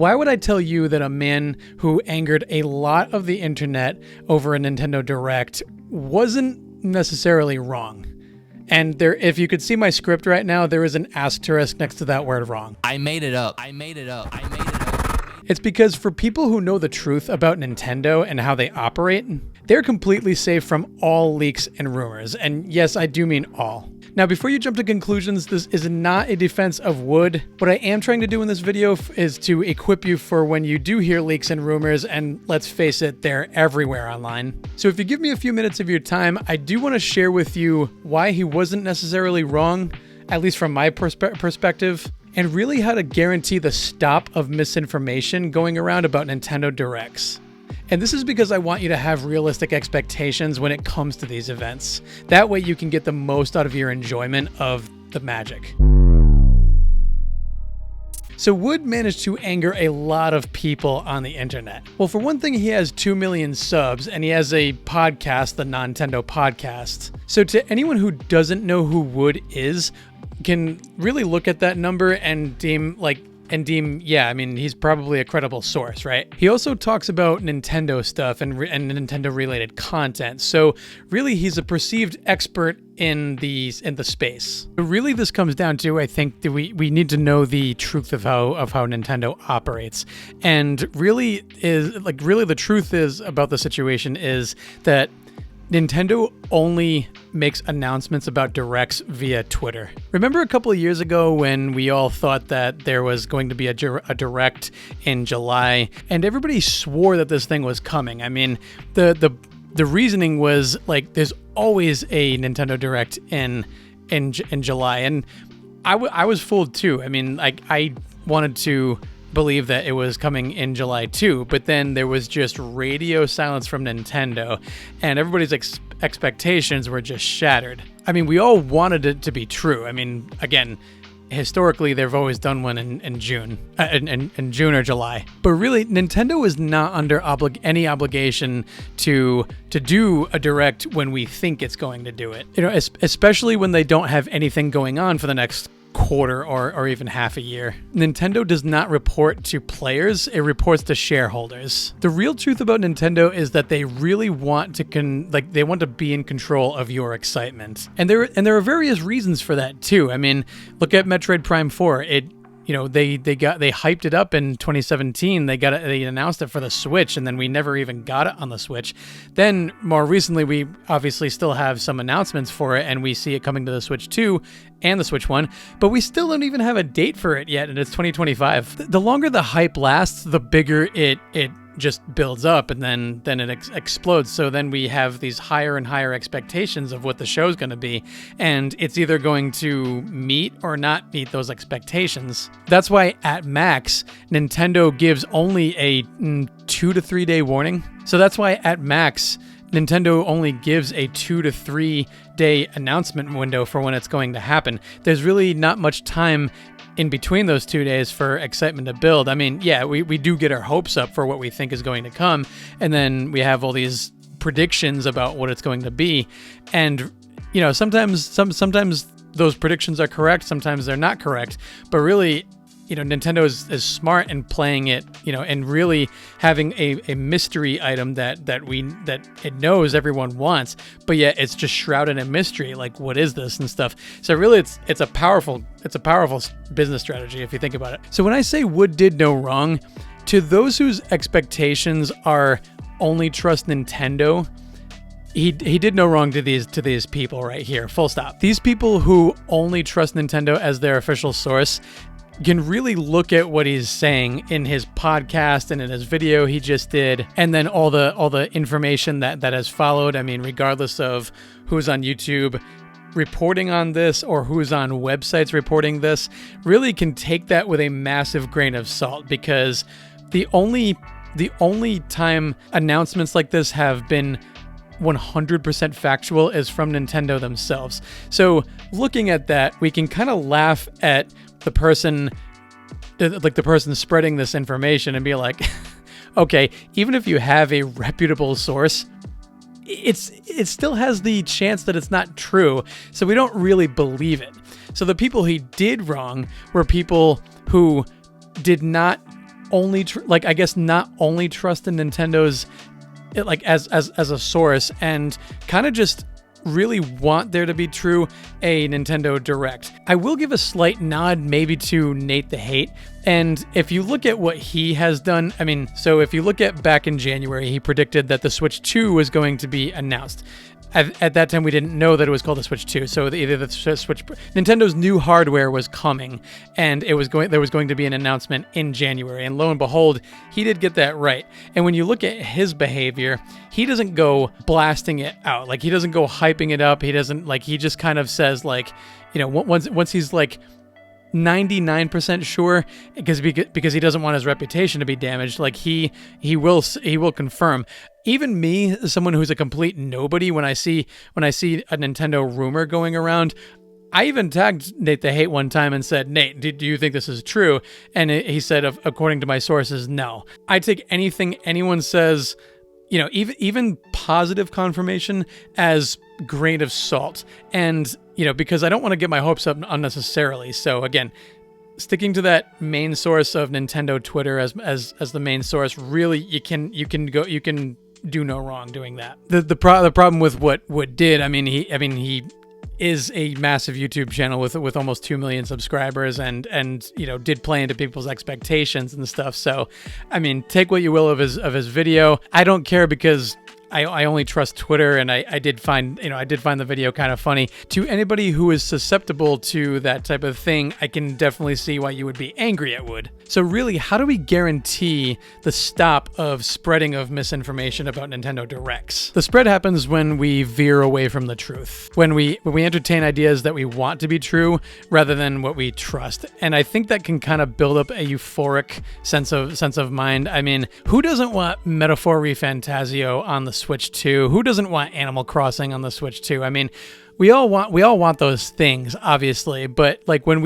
Why would I tell you that a man who angered a lot of the internet over a Nintendo Direct wasn't necessarily wrong? And there, if you could see my script right now, there is an asterisk next to that word wrong. I made it up. I made it up. I made it up. It's because for people who know the truth about Nintendo and how they operate, they're completely safe from all leaks and rumors. And yes, I do mean all. Now, before you jump to conclusions, this is not a defense of Wood. What I am trying to do in this video is to equip you for when you do hear leaks and rumors, and let's face it, they're everywhere online. So if you give me a few minutes of your time, I do want to share with you why he wasn't necessarily wrong, at least from my perspective, and really how to guarantee the stop of misinformation going around about Nintendo Directs. And this is because I want you to have realistic expectations when it comes to these events. That way you can get the most out of your enjoyment of the magic. So Wood managed to anger a lot of people on the internet. Well, for one thing, he has 2 million subs and he has a podcast, the Nintendo Podcast. So to anyone who doesn't know who Wood is, can really look at that number and deem, yeah, I mean, he's probably a credible source, right? He also talks about Nintendo stuff and Nintendo-related content. So really, he's a perceived expert in the space. But really, this comes down to, I think, that we need to know the truth of how Nintendo operates. And really the truth is about the situation is that Nintendo only makes announcements about Directs via Twitter. Remember a couple of years ago when we all thought that there was going to be a Direct in July, and everybody swore that this thing was coming? I mean, the reasoning was like, there's always a Nintendo Direct in July, and I was fooled too. I mean, I wanted to believe that it was coming in July too, but then there was just radio silence from Nintendo and everybody's expectations were just shattered. I mean, we all wanted it to be true. I mean, again, historically they've always done one in June or July, but really Nintendo is not under any obligation to do a Direct when we think it's going to do it, you know, especially when they don't have anything going on for the next quarter or even half a year. Nintendo does not report to players, it reports to shareholders. The real truth about Nintendo is that they really want to they want to be in control of your excitement. And there are various reasons for that too. I mean, look at Metroid Prime 4. They hyped it up in 2017. They announced it for the Switch, and then we never even got it on the Switch. Then more recently, we obviously still have some announcements for it, and we see it coming to the Switch 2 and the Switch 1, but we still don't even have a date for it yet, and it's 2025. The longer the hype lasts, the bigger it just builds up, and then it explodes. So then we have these higher and higher expectations of what the show's going to be, and it's either going to meet or not meet those expectations. That's why at max, Nintendo gives only a 2 to 3 day warning. So that's why at max, Nintendo only gives a 2 to 3 day announcement window for when it's going to happen. There's really not much time in between those 2 days for excitement to build. I mean, yeah, we do get our hopes up for what we think is going to come, and then we have all these predictions about what it's going to be. And, you know, sometimes those predictions are correct, sometimes they're not correct, but really, you know, Nintendo is smart in playing it, you know, and really having a mystery item that it knows everyone wants, but yet it's just shrouded in mystery, like what is this and stuff. So really it's a powerful business strategy if you think about it. So when I say Wood did no wrong, to those whose expectations are only trust Nintendo, he did no wrong to these people right here, full stop. These people who only trust Nintendo as their official source can really look at what he's saying in his podcast and in his video he just did, and then all the information that has followed. I mean, regardless of who's on YouTube reporting on this or who's on websites reporting this, really can take that with a massive grain of salt, because the only time announcements like this have been 100% factual is from Nintendo themselves. So looking at that, we can kind of laugh at the person spreading this information and be like, okay, even if you have a reputable source, it still has the chance that it's not true, so we don't really believe it. So the people he did wrong were people who did not only I guess not only trust in Nintendo's as a source, and kind of just really want there to be true a Nintendo Direct. I will give a slight nod maybe to Nate the Hate. And if you look at what he has done, I mean, so if you look at back in January, he predicted that the Switch 2 was going to be announced. At that time, we didn't know that it was called the Switch 2. So either the Switch, Nintendo's new hardware was coming, and there was going to be an announcement in January. And lo and behold, he did get that right. And when you look at his behavior, he doesn't go blasting it out. Like, he doesn't go hyping it up. He doesn't, like, he just kind of says, like, you know, once he's like 99% sure, because he doesn't want his reputation to be damaged, like he will confirm. Even me, someone who's a complete nobody, when I see a Nintendo rumor going around, I even tagged Nate the Hate one time and said, Nate, do you think this is true? And he said, according to my sources, no. I take anything anyone says, you know, even positive confirmation, as grain of salt. And, you know, because I don't want to get my hopes up unnecessarily. So again, sticking to that main source of Nintendo Twitter as the main source, really, you can do no wrong doing that. The problem with what Wood did, I mean he is a massive YouTube channel with almost 2 million subscribers, and you know, did play into people's expectations and stuff. So, I mean, take what you will of his video. I don't care, because I only trust Twitter, and I did find the video kind of funny. To anybody who is susceptible to that type of thing, I can definitely see why you would be angry at Wood. So really, how do we guarantee the stop of spreading of misinformation about Nintendo Directs? The spread happens when we veer away from the truth, when we entertain ideas that we want to be true rather than what we trust. And I think that can kind of build up a euphoric sense of mind. I mean, who doesn't want Metaphor Refantasio on the Switch 2? Who doesn't want Animal Crossing on the Switch 2? I mean, we all want those things, obviously, but like when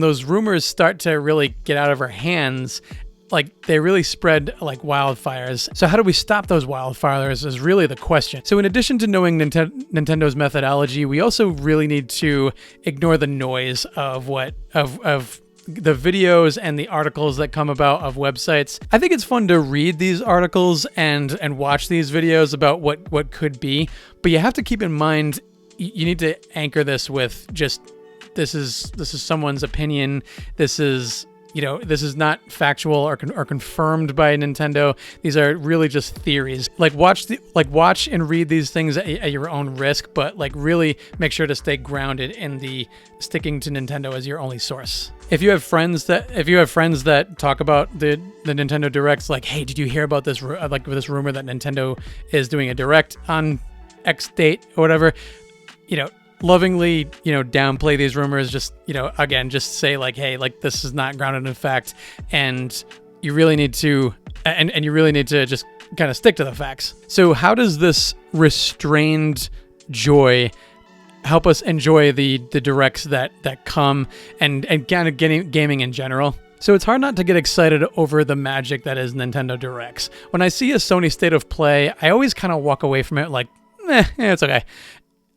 those rumors start to really get out of our hands, like, they really spread like wildfires. So how do we stop those wildfires is really the question. So in addition to knowing Nintendo's methodology, we also really need to ignore the noise of the videos and the articles that come about of websites. I think it's fun to read these articles and watch these videos about what could be, but you have to keep in mind, you need to anchor this with just, this is someone's opinion. This is not factual or confirmed by Nintendo. These are really just theories. Watch and read these things at your own risk, but like really make sure to stay grounded in the sticking to Nintendo as your only source. If you have friends that talk about the Nintendo Directs, like, hey, did you hear about this this rumor that Nintendo is doing a Direct on X date or whatever, you know, lovingly, you know, downplay these rumors. Just, you know, again, just say like, hey, like, this is not grounded in fact, and you really need to just kind of stick to the facts. So how does this restrained joy help us enjoy the directs that come and kind of gaming in general? So it's hard not to get excited over the magic that is Nintendo Directs. When I see a Sony State of Play, I always kind of walk away from it like, it's okay.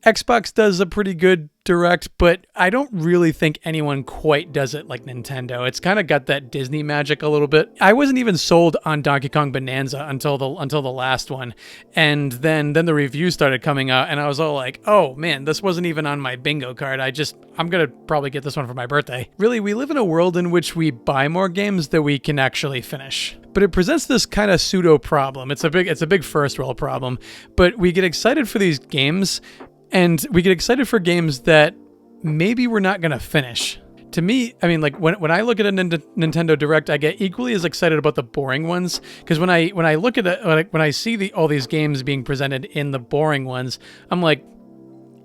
Xbox does a pretty good Direct, but I don't really think anyone quite does it like Nintendo. It's kind of got that Disney magic a little bit. I wasn't even sold on Donkey Kong Bonanza until the last one, and then the reviews started coming out, and I was all like, oh man, this wasn't even on my bingo card. I'm gonna probably get this one for my birthday. Really, we live in a world in which we buy more games than we can actually finish. But it presents this kind of pseudo problem. It's a big first world problem. But we get excited for these games, and we get excited for games that maybe we're not going to finish. To me, I mean, like when I look at a Nintendo Direct, I get equally as excited about the boring ones, because when I look at it, when I see all these games being presented in the boring ones, I'm like,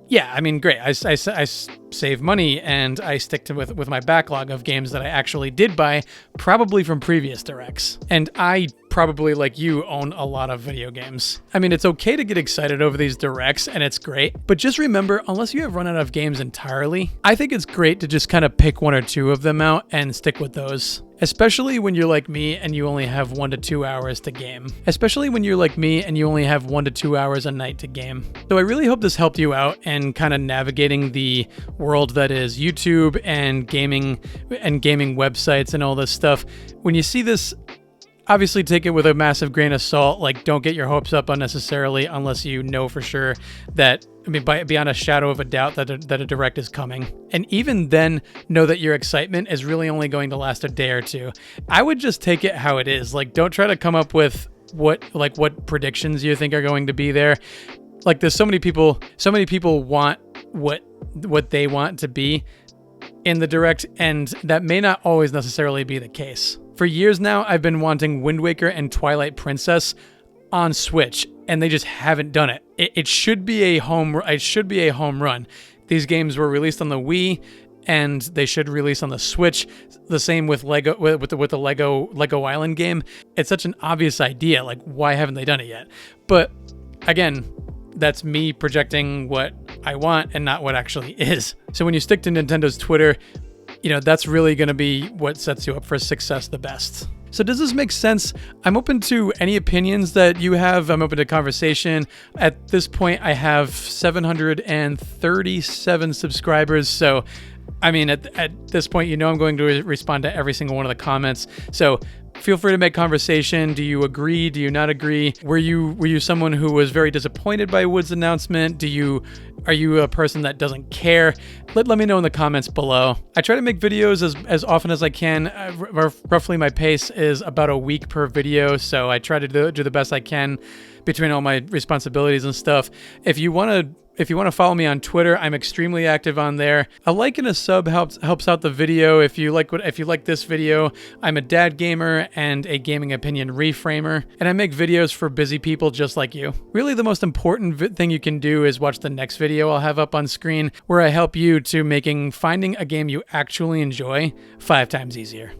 yeah, I mean, great. I save money and I stick with my backlog of games that I actually did buy, probably from previous Directs. And I probably, like you, own a lot of video games. I mean, it's okay to get excited over these directs, and it's great, but just remember, unless you have run out of games entirely, I think it's great to just kind of pick 1 or 2 of them out and stick with those. Especially when you're like me and you only have 1 to 2 hours to game. Especially when you're like me and you only have 1 to 2 hours a night to game. So I really hope this helped you out in kind of navigating the world that is YouTube and gaming websites and all this stuff. When you see this, obviously take it with a massive grain of salt. Like, don't get your hopes up unnecessarily unless you know for sure that, I mean, beyond a shadow of a doubt that a direct is coming. And even then, know that your excitement is really only going to last a day or two. I would just take it how it is. Like, don't try to come up with what predictions you think are going to be there. Like, there's so many people want what they want to be in the direct, and that may not always necessarily be the case. For years now, I've been wanting Wind Waker and Twilight Princess on Switch, and they just haven't done it. It should be a home run. These games were released on the Wii, and they should release on the Switch. The same with Lego with the Lego Island game. It's such an obvious idea. Like, why haven't they done it yet? But again, that's me projecting what I want and not what actually is. So when you stick to Nintendo's Twitter, that's really going to be what sets you up for success the best. So does this make sense? I'm open to any opinions that you have. I'm open to conversation. At this point, I have 737 subscribers. So, I mean, at this point, I'm going to respond to every single one of the comments. So feel free to make conversation. Do you agree? Do you not agree? Were you someone who was very disappointed by Wood's announcement? Are you a person that doesn't care? Let me know in the comments below. I try to make videos as often as I can. Roughly my pace is about a week per video, so I try to do the best I can between all my responsibilities and stuff. If you want to follow me on Twitter, I'm extremely active on there. A like and a sub helps out the video. If you like this video, I'm a dad gamer and a gaming opinion reframer, and I make videos for busy people just like you. Really, the most important thing you can do is watch the next video I'll have up on screen, where I help you to finding a game you actually enjoy 5 times easier.